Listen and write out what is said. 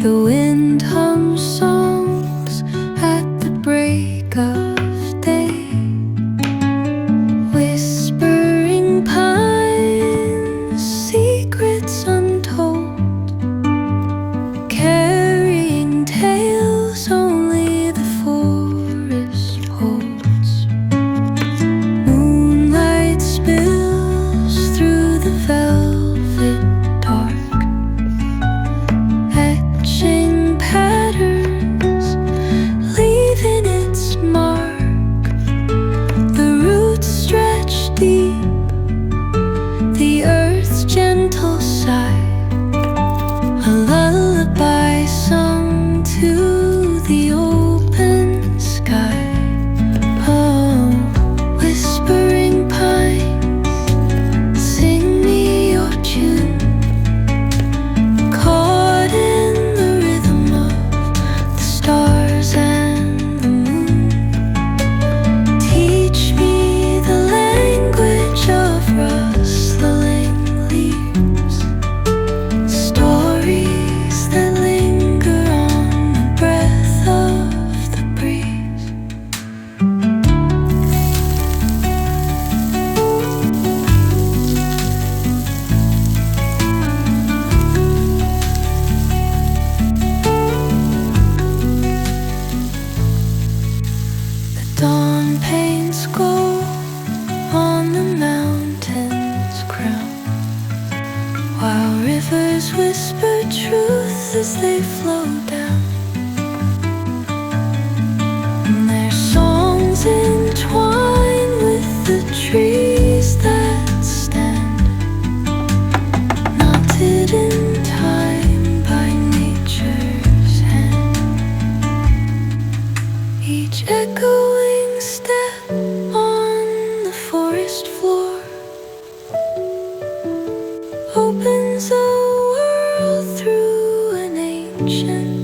The wind hums songs at the break of day, whispering pines, secrets untold, carrying tales only the forest holds. Moonlight spills through the velvet dark, etching patterns, leaving its mark. The roots stretch deep, the earth's gentle sigh, a lullaby sung to the open sky. Oh, whispering pines, sing me your tune, caught in the rhythm of the stars and the moon. Teach me the language of rustling leaves, stories that linger on the breath of the breeze. The dawn paints gold on the mountain's crown, while rivers whisper truth as they flow down. And their songs entwine with the trees that stand, knotted in time by nature's hand. Each echoing step on the forest floor opens a world through an ancient